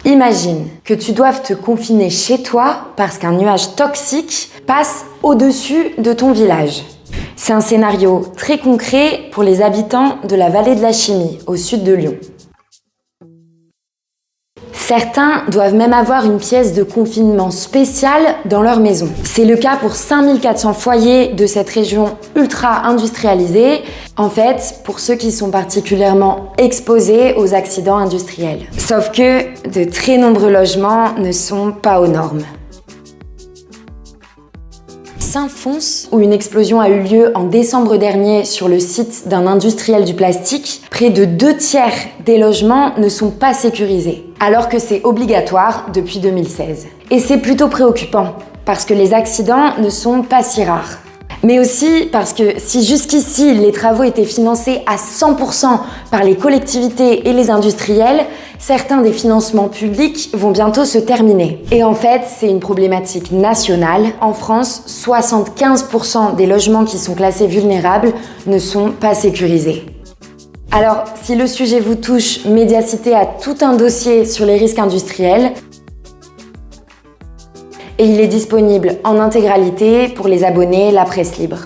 Imagine que tu doives te confiner chez toi parce qu'un nuage toxique passe au-dessus de ton village. C'est un scénario très concret pour les habitants de la vallée de la Chimie, au sud de Lyon. Certains doivent même avoir une pièce de confinement spéciale dans leur maison. C'est le cas pour 5400 foyers de cette région ultra industrialisée. En fait, pour ceux qui sont particulièrement exposés aux accidents industriels. Sauf que de très nombreux logements ne sont pas aux normes. Saint-Fons, où une explosion a eu lieu en décembre dernier sur le site d'un industriel du plastique, près de 2/3 des logements ne sont pas sécurisés, alors que c'est obligatoire depuis 2016. Et c'est plutôt préoccupant, parce que les accidents ne sont pas si rares. Mais aussi parce que si jusqu'ici les travaux étaient financés à 100% par les collectivités et les industriels, certains des financements publics vont bientôt se terminer. Et en fait, c'est une problématique nationale. En France, 75% des logements qui sont classés vulnérables ne sont pas sécurisés. Alors, si le sujet vous touche, Médiacité a tout un dossier sur les risques industriels. Et il est disponible en intégralité pour les abonnés La Presse Libre.